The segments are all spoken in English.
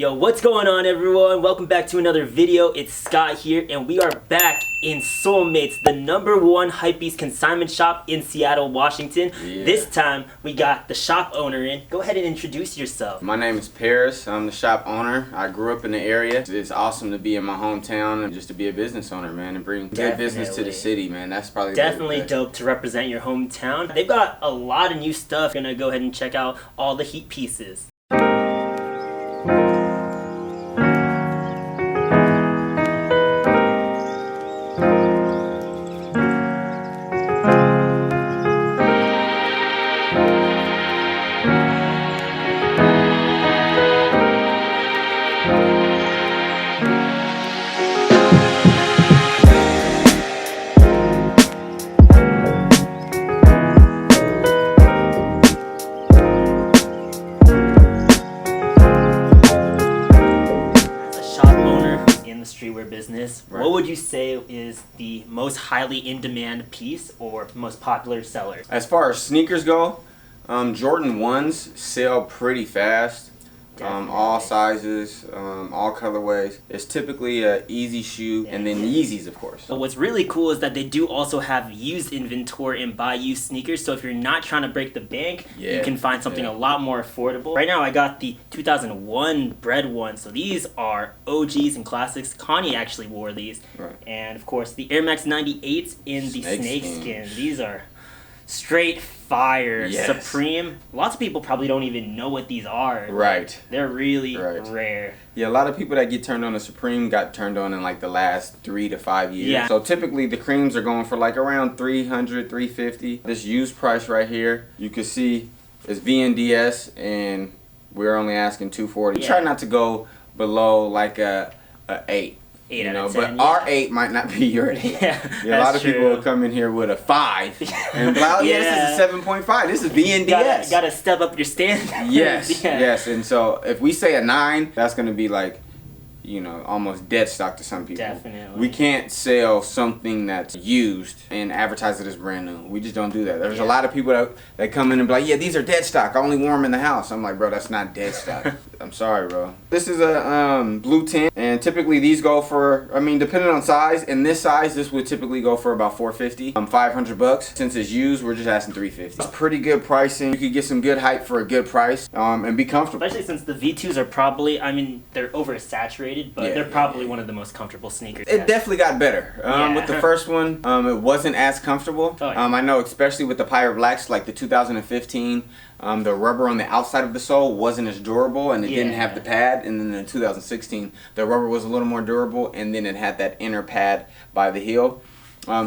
Yo, what's going on, everyone? Welcome back to another video. It's Scott here, and we are back in Soulmates, the #1 Hypebeast consignment shop in Seattle, Washington. Yeah. This time, we got the shop owner in. Go ahead and introduce yourself. My name is Paris. I'm the shop owner. I grew up in the area. It's awesome to be in my hometown and just to be a business owner, man, and bring good business to the city, man. That's probably definitely dope to represent your hometown. They've got a lot of new stuff. Gonna go ahead and check out all the heat pieces. Streetwear business, right. What would you say is the most highly in demand piece or most popular seller? As far as sneakers go, Jordan 1s sell pretty fast. All sizes, all colorways. It's typically a easy shoe, and then Yeezys, of course. But what's really cool is that they do also have used inventory and buy used sneakers. So if you're not trying to break the bank, you can find something a lot more affordable. Right now, I got the 2001 Bread one. So these are OGs and classics. Kanye actually wore these, and of course the Air Max 98s in the snakeskin. These are straight fire. Supreme. Lots of people probably don't even know what these are. Right. They're really rare. Yeah, a lot of people that get turned on to Supreme got turned on in like the last 3 to 5 years. Yeah. So typically the creams are going for like around $300, $350. This used price right here, you can see is VNDS, and we're only asking $240. We try not to go below like a 8. 8 out of 10, but our 8 might not be your 8. A lot of people will come in here with a 5 and be like, oh yeah, this is a 7.5. This is VNDS. Gotta step up your standards. Yes. And so if we say a 9, that's gonna be like, you know, almost dead stock to some people. Definitely. We can't sell something that's used and advertise it as brand new. We just don't do that. There's a lot of people that come in and be like, yeah, these are dead stock. I only wore them in the house. I'm like, bro, that's not dead stock. I'm sorry, bro. This is a blue tint, and typically these go for, I mean, depending on size, in this size, this would typically go for about $450, $500. Since it's used, we're just asking $350. It's pretty good pricing. You could get some good hype for a good price, and be comfortable. Especially since the V2s are probably, I mean, they're oversaturated, but they're probably one of the most comfortable sneakers. It definitely got better. With the first one, it wasn't as comfortable. I know, especially with the Pirate Blacks, like the 2015, the rubber on the outside of the sole wasn't as durable, and it didn't have the pad. And then in 2016, the rubber was a little more durable, and then it had that inner pad by the heel.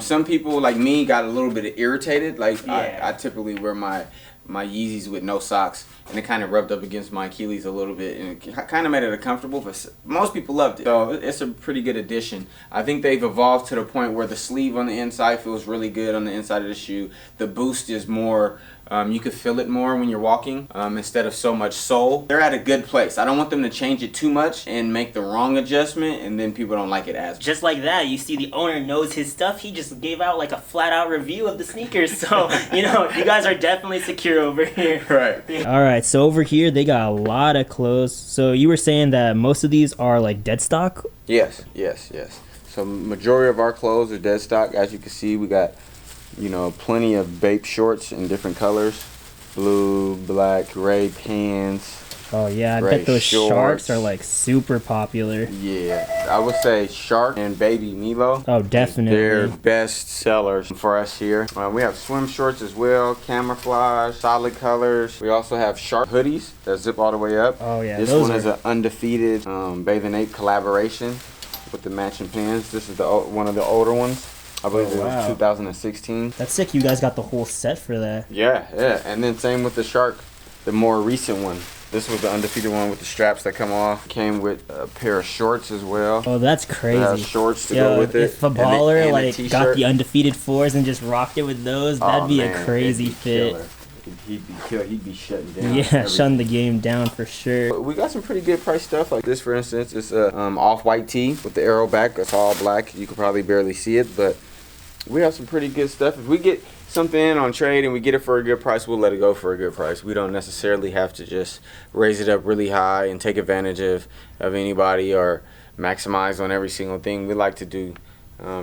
Some people, like me, got a little bit irritated. Like I typically wear my Yeezys with no socks, and it kind of rubbed up against my Achilles a little bit, and it kind of made it uncomfortable, but most people loved it. So it's a pretty good addition. I think they've evolved to the point where the sleeve on the inside feels really good on the inside of the shoe. The boost is more, you could feel it more when you're walking, instead of so much sole. They're at a good place. I don't want them to change it too much and make the wrong adjustment, and then people don't like it as much. Just like that, you see the owner knows his stuff. He just gave out like a flat out review of the sneakers. So, you know, you guys are definitely secure over here. Right. All right, so over here they got a lot of clothes. So you were saying that most of these are like dead stock? Yes. So majority of our clothes are dead stock. As you can see, we got, you know, plenty of Bape shorts in different colors. Blue, black, gray pants. Oh yeah, I bet those sharks are like super popular. Yeah, I would say Shark and Baby Milo. Oh, definitely. They're best sellers for us here. We have swim shorts as well, camouflage, solid colors. We also have Shark hoodies that zip all the way up. Oh yeah, this one is an undefeated Bathing Ape collaboration with the matching pants. This is one of the older ones. I believe it was 2016. That's sick. You guys got the whole set for that. Yeah. And then same with the Shark, the more recent one. This was the undefeated one with the straps that come off. Came with a pair of shorts as well. Oh, that's crazy. Shorts to go with it. If a baller like got the undefeated 4s and just rocked it with those, that'd be a crazy fit. He'd be shutting down. Yeah, shutting the game down for sure. We got some pretty good price stuff. Like this, for instance, it's a off-white tee with the arrow back. It's all black. You could probably barely see it, but We have some pretty good stuff. If we get something in on trade and we get it for a good price, we'll let it go for a good price. We don't necessarily have to just raise it up really high and take advantage of anybody or maximize on every single thing. We like to do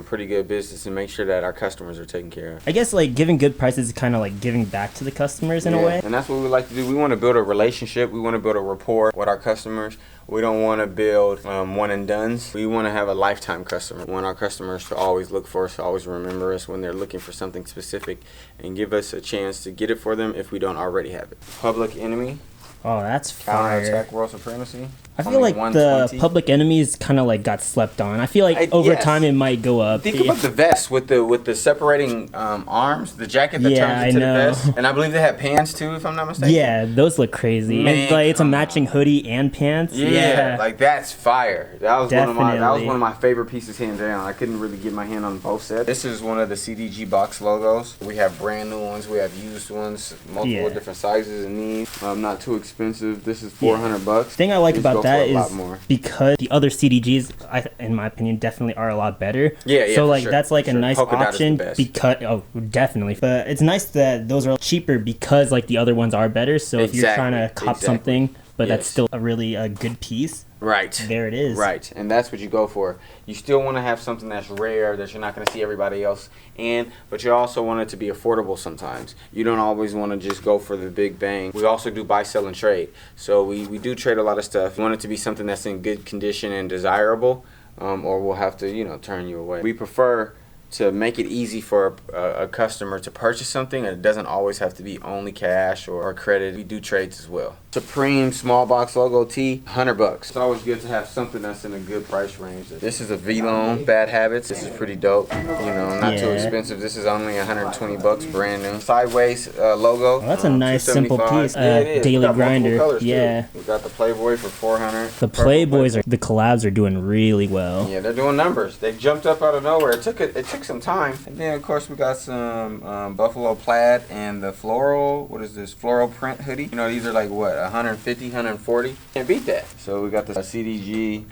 pretty good business and make sure that our customers are taken care of. I guess like giving good prices is kind of like giving back to the customers in a way. And that's what we like to do. We want to build a relationship. We want to build a rapport with our customers. We don't want to build one and dones. We want to have a lifetime customer. We want our customers to always look for us, to always remember us when they're looking for something specific and give us a chance to get it for them if we don't already have it. Public Enemy. Oh, that's fire. Counter-Attack World Supremacy. I feel like the Public Enemies kind of like got slept on. I feel like over time it might go up. Think about the vest with the separating arms, the jacket that turns into the vest. And I believe they have pants too, if I'm not mistaken. Yeah, those look crazy. Man, and like it's a matching hoodie and pants. Yeah, like that's fire. That was one of my favorite pieces, hands down. I couldn't really get my hand on both sets. This is one of the CDG box logos. We have brand new ones, we have used ones, multiple different sizes and needs. Not too expensive. This is $400. The thing I like about that is because the other CDGs, in my opinion, definitely are a lot better. Yeah, so like that's like a nice option because definitely. But it's nice that those are cheaper because like the other ones are better. So if you're trying to cop something, but that's still a really good piece. Right. There it is. Right. And that's what you go for. You still want to have something that's rare that you're not going to see everybody else in, but you also want it to be affordable sometimes. You don't always want to just go for the big bang. We also do buy, sell, and trade. So we do trade a lot of stuff. We want it to be something that's in good condition and desirable, or we'll have to, turn you away. We prefer to make it easy for a customer to purchase something, and it doesn't always have to be only cash or credit. We do trades as well. Supreme small box logo tee, $100. It's always good to have something that's in a good price range. This is a V-Loan Bad Habits. This is pretty dope. Not too expensive. This is only $120, brand new. Sideways logo. Well, that's a nice simple piece. Daily Grinder. Yeah. We got the Playboy for $400. The Playboys the collabs are doing really well. Yeah, they're doing numbers. They jumped up out of nowhere. It took some time. And then of course we got some buffalo plaid and the floral. What is this? Floral print hoodie. These are like what? 150, 140. Can't beat that. So we got the CDG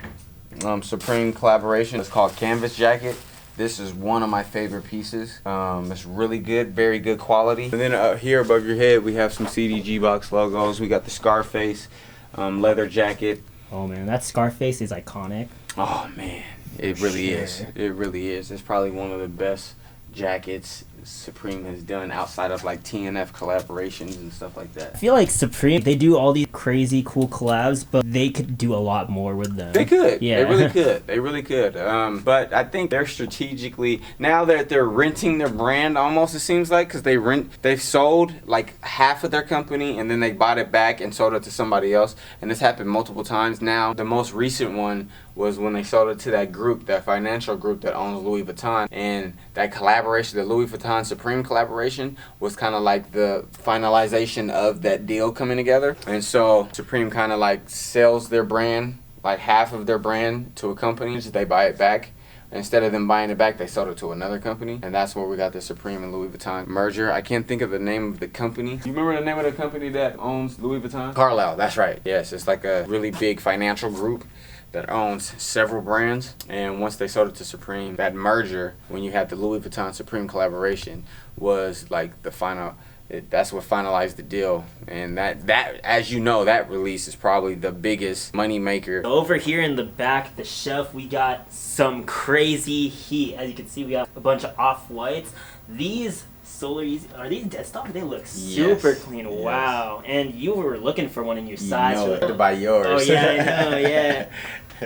Supreme collaboration. It's called Canvas Jacket. This is one of my favorite pieces. It's really good, very good quality. And then here above your head we have some CDG box logos. We got the Scarface leather jacket. Oh man, that Scarface is iconic. Oh man, it really is. It really is. It's probably one of the best jackets Supreme has done outside of like TNF collaborations and stuff like that. I feel like Supreme, they do all these crazy cool collabs, but they could do a lot more with them. They could. Yeah. They really could. They really could. But I think they're strategically, now that they're renting their brand almost, it seems like, because they've sold like half of their company and then they bought it back and sold it to somebody else. And this happened multiple times now. The most recent one was when they sold it to that group, that financial group that owns Louis Vuitton. And that collaboration, the Louis Vuitton Supreme collaboration, was kind of like the finalization of that deal coming together. And so Supreme kind of like sells their brand, like half of their brand, to a company. They buy it back. Instead of them buying it back, they sold it to another company. And that's where we got the Supreme and Louis Vuitton merger. I can't think of the name of the company. You remember the name of the company that owns Louis Vuitton? Carlyle, that's right. Yes, it's like a really big financial group that owns several brands, and once they sold it to Supreme, that merger, when you had the Louis Vuitton Supreme collaboration, was like the final. That's what finalized the deal, and that as you know, that release is probably the biggest money maker. Over here in the back of the shelf, we got some crazy heat. As you can see, we got a bunch of off-whites. These Solar Easy, are these dead stock? They look super clean. Yes. Wow. And you were looking for one in your size. You know, to buy yours. Oh yeah, I know, yeah.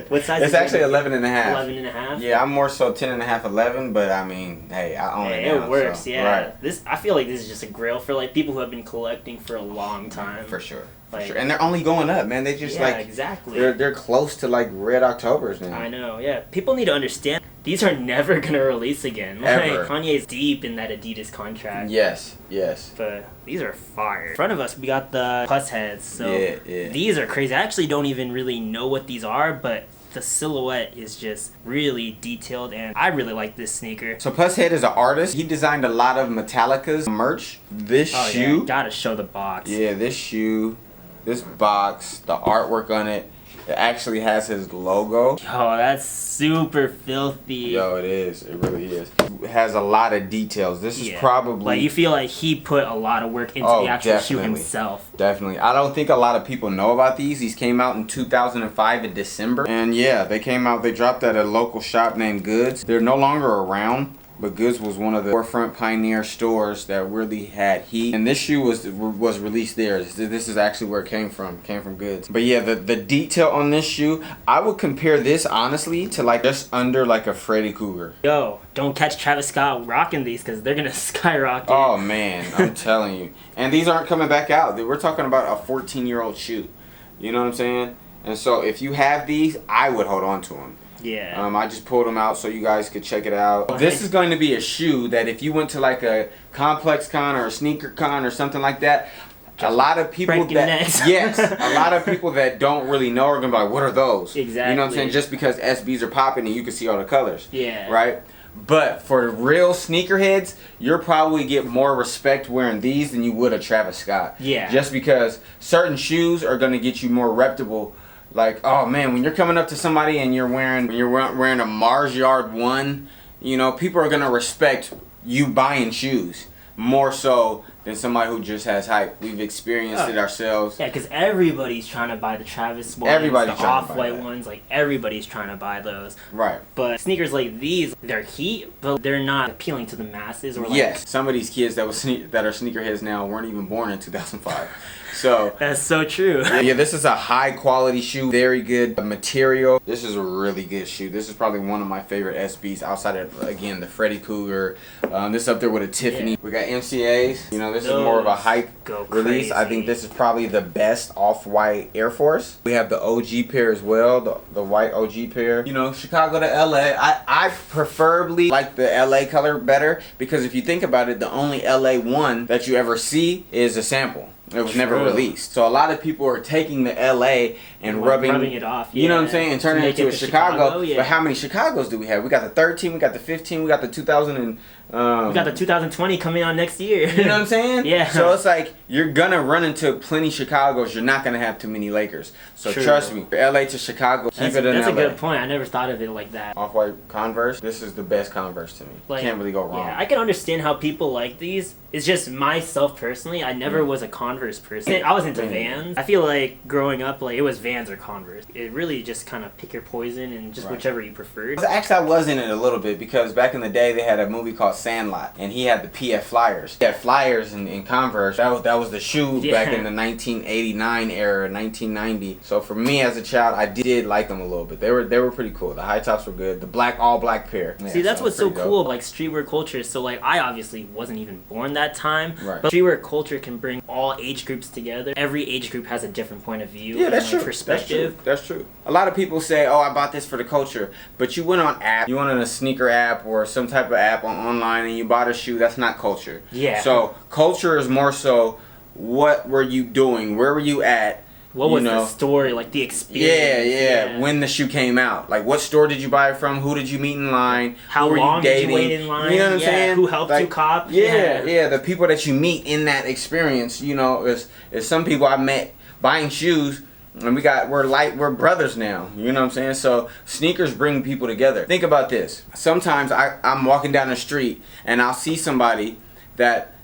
What size it's is actually 11 and a half. 11 and a half? Yeah, I'm more so 10 and a half, 11, but I mean, hey, I own it now. It works, so, yeah. Right. I feel like this is just a grail for like people who have been collecting for a long time. For sure. Like, for sure. And they're only going up, man. They just exactly. They're close to like Red Octobers now. I know, yeah. People need to understand these are never gonna release again. Ever. Like Kanye's deep in that Adidas contract. Yes, yes. But these are fire. In front of us we got the Puss heads. So these are crazy. I actually don't even really know what these are, but the silhouette is just really detailed, and I really like this sneaker. So Pusshead is an artist. He designed a lot of Metallica's merch. This shoe. Yeah. Gotta show the box. Yeah, this shoe, this box, the artwork on it. It actually has his logo. Yo, that's super filthy. Yo, it is. It really is. It has a lot of details. This is probably... Like, you feel like he put a lot of work into the actual shoe himself. Definitely. I don't think a lot of people know about these. These came out in 2005 in December. And yeah, they came out, they dropped at a local shop named Goods. They're no longer around. But Goods was one of the forefront pioneer stores that really had heat. And this shoe was released there. This is actually where it came from. It came from Goods. But yeah, the detail on this shoe, I would compare this honestly to like just under like a Freddy Krueger. Yo, don't catch Travis Scott rocking these because they're gonna skyrocket. Oh man, I'm telling you. And these aren't coming back out. We're talking about a 14-year-old shoe. You know what I'm saying? And so if you have these, I would hold on to them. Yeah. I just pulled them out so you guys could check it out. This is going to be a shoe that if you went to like a complex con or a sneaker con or something like that, a lot of people that yes, a lot of people that don't really know are gonna be like, what are those? Exactly. You know what I'm saying? Just because SBs are popping and you can see all the colors. Yeah. Right? But for real sneakerheads, you'll probably get more respect wearing these than you would a Travis Scott. Yeah. Just because certain shoes are gonna get you more reputable. Like, oh man, when you're coming up to somebody and you're wearing a Mars Yard 1, you know, people are gonna respect you buying shoes more so than somebody who just has hype. We've experienced it ourselves. Yeah, because everybody's trying to buy the Travis ones, everybody's the Off-White ones, like everybody's trying to buy those. Right. But sneakers like these, they're heat, but they're not appealing to the masses. Or like, yes, some of these kids that are sneakerheads now weren't even born in 2005. So that's so true. Yeah, this is a high quality shoe, very good material. This is a really good shoe. This is probably one of my favorite SBs outside of, again, the Freddy Krueger. This is up there with a Tiffany. We got MCAs. You know, this is more of a hype release. I think this is probably the best Off-White Air Force. We have the OG pair as well, the white OG pair. You know, Chicago to LA. I preferably like the LA color better because if you think about it, the only LA one that you ever see is a sample. It was never released. So a lot of people are taking the LA and rubbing it off. You know what I'm saying? And turning it into a Chicago. But how many Chicagos do we have? We got the 13, we got the 15, we got the 2000 and we got the 2020 coming on next year. You know what I'm saying? Yeah. So it's like you're gonna run into plenty Chicagos. You're not gonna have too many Lakers. So trust me, LA to Chicago, keep it in LA. That's a good point. I never thought of it like that. Off-White Converse. This is the best Converse to me. Like, can't really go wrong. Yeah, I can understand how people like these. It's just myself personally. I never was a Converse person. I was into Vans. I feel like growing up, like it was Vans or Converse. It really just kind of pick your poison and just whichever you preferred. Actually, I was in it a little bit because back in the day they had a movie called Sandlot, and he had the PF Flyers. He had Flyers in Converse. That was the shoe back in the 1989 era, 1990. So for me as a child, I did like them a little bit. They were pretty cool. The high tops were good. The all black pair. Yeah, see, that's what's so cool, like streetwear culture. So like I obviously wasn't even born that time, but streetwear culture can bring all age groups together. Every age group has a different point of view. Yeah, that's and, true. Perspective. That's true. A lot of people say, "Oh, I bought this for the culture," but you went on app, you went on a sneaker app or some type of app online, and you bought a shoe. That's not culture. Yeah. So culture is more so, what were you doing? Where were you at? What was the story, like the experience? Yeah. When the shoe came out. Like, what store did you buy it from? Who did you meet in line? How long did you wait in line? You know what I'm saying? Who helped you cop? Yeah. The people that you meet in that experience, you know, is some people I met buying shoes, and we're brothers now. You know what I'm saying? So sneakers bring people together. Think about this. Sometimes I'm walking down the street, and I'll see somebody that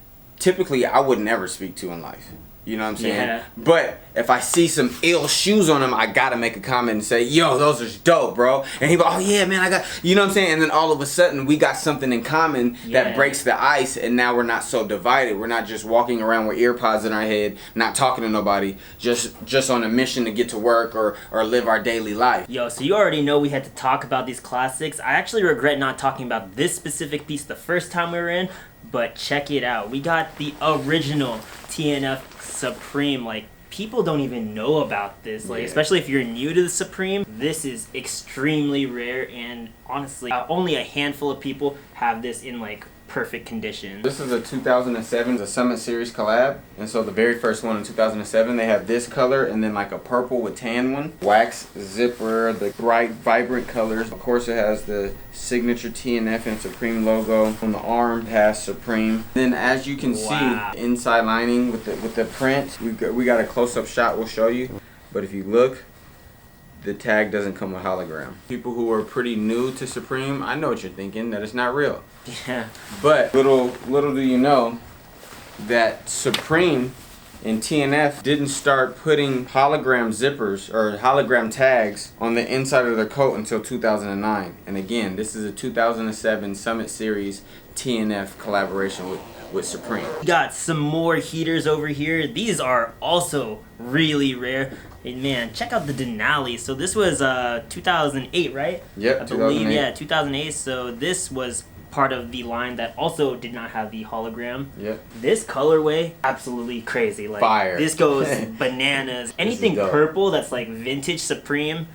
typically I would never speak to in life. You know what I'm saying? Yeah. But if I see some ill shoes on them, I gotta make a comment and say, yo, those are dope, bro. And he go, oh yeah, man, I got, you know what I'm saying? And then all of a sudden, we got something in common that breaks the ice, and now we're not so divided. We're not just walking around with ear pods in our head, not talking to nobody, just on a mission to get to work or live our daily life. Yo, so you already know we had to talk about these classics. I actually regret not talking about this specific piece the first time we were in, but check it out. We got the original TNF Supreme. Like, people don't even know about this, like especially if you're new to the Supreme. This is extremely rare, and honestly only a handful of people have this in like perfect condition. This is a 2007 the Summit Series collab, and so the very first one in 2007 they have this color and then like a purple with tan one. Wax zipper, the bright vibrant colors. Of course it has the signature TNF and Supreme logo on the arm. It has Supreme. Then as you can see, inside lining with the print. We got a close-up shot we'll show you, but if you look, the tag doesn't come with hologram. People who are pretty new to Supreme, I know what you're thinking, that it's not real. Yeah. But little do you know that Supreme and TNF didn't start putting hologram zippers or hologram tags on the inside of their coat until 2009. And again, this is a 2007 Summit Series TNF collaboration with Supreme. We got some more heaters over here. These are also really rare. And man, check out the Denali. So this was 2008, right? Yep, I believe, yeah, 2008. So this was part of the line that also did not have the hologram. Yep. This colorway, absolutely crazy. Like, fire. This goes bananas. Anything purple that's like vintage Supreme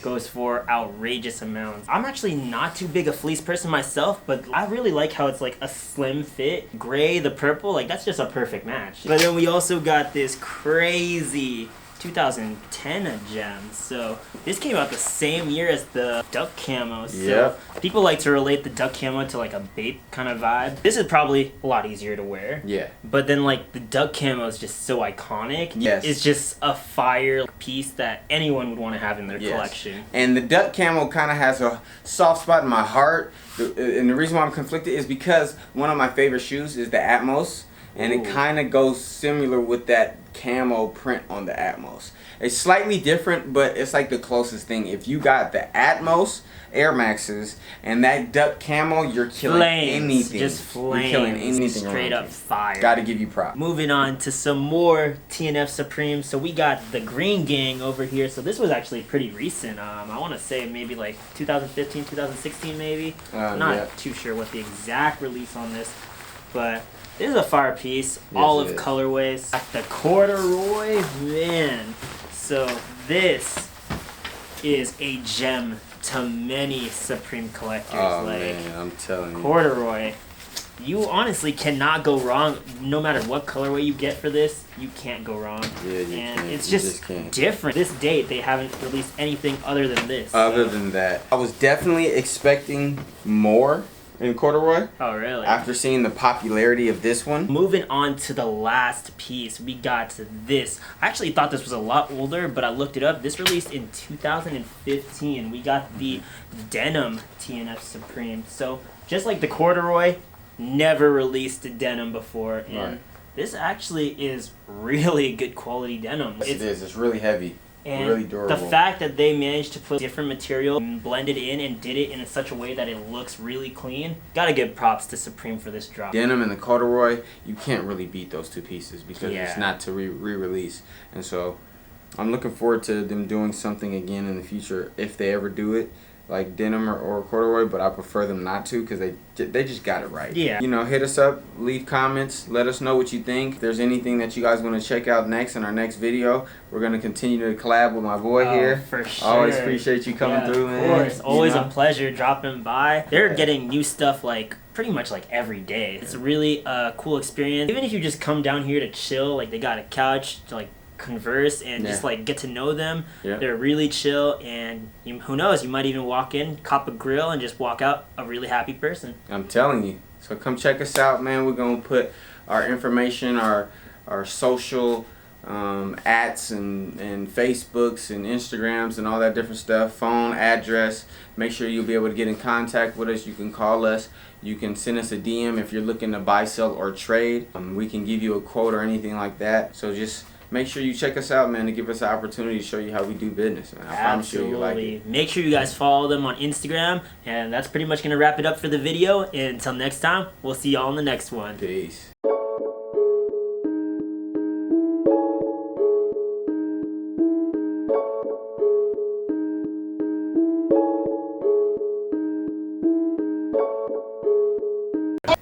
goes for outrageous amounts. I'm actually not too big a fleece person myself, but I really like how it's like a slim fit. Gray, the purple, like that's just a perfect match. But then we also got this crazy 2010 gem. So this came out the same year as the duck camo. So people like to relate the duck camo to like a Bape kind of vibe. This is probably a lot easier to wear. Yeah. But then like the duck camo is just so iconic. Yes. It's just a fire piece that anyone would want to have in their collection. And the duck camo kind of has a soft spot in my heart. And the reason why I'm conflicted is because one of my favorite shoes is the Atmos. And it kind of goes similar with that camo print on the Atmos. It's slightly different, but it's like the closest thing. If you got the Atmos Air Maxes and that duck camo, you're killing anything. Just flames. You're killing anything. Straight up fire. Gotta give you props. Moving on to some more TNF Supreme. So we got the Green Gang over here. So this was actually pretty recent. I want to say maybe like 2015, 2016 maybe. Not too sure what the exact release on this, but this is a fire piece, olive colorways. Got the corduroy, man. So this is a gem to many Supreme collectors. Oh man, I'm telling you. Corduroy. You honestly cannot go wrong. No matter what colorway you get for this, you can't go wrong. Yeah, you can't. It's just different. This date, they haven't released anything other than this. Other than that. I was definitely expecting more in corduroy. Oh, really? After seeing the popularity of this one. Moving on to the last piece, we got this. I actually thought this was a lot older, but I looked it up. This released in 2015. We got the denim TNF Supreme. So just like the corduroy, never released a denim before. And this actually is really good quality denim. Yes, it is. It's really heavy. And really durable. The fact that they managed to put different material and blend it in and did it in such a way that it looks really clean, gotta give props to Supreme for this drop. Denim and the corduroy, you can't really beat those two pieces because it's not to re-release. And so I'm looking forward to them doing something again in the future if they ever do it, like denim or corduroy, but I prefer them not to because they just got it right. Yeah. You know, hit us up, leave comments, let us know what you think. If there's anything that you guys want to check out next in our next video, we're going to continue to collab with my boy here. For sure. Always appreciate you coming through, man. Of course. Always a pleasure dropping by. They're getting new stuff like pretty much like every day. It's really a cool experience. Even if you just come down here to chill, like they got a couch to like converse and just like get to know them. They're really chill, and who knows, you might even walk in, cop a grill, and just walk out a really happy person. I'm telling you. So come check us out, man. We're gonna put our information, our social ats and Facebooks and Instagrams and all that different stuff, phone address. Make sure you'll be able to get in contact with us. You can call us, you can send us a DM if you're looking to buy, sell, or trade. We can give you a quote or anything like that. So just make sure you check us out, man, to give us an opportunity to show you how we do business, man. I promise you like it. Make sure you guys follow them on Instagram, and that's pretty much going to wrap it up for the video. And until next time, we'll see y'all in the next one. Peace.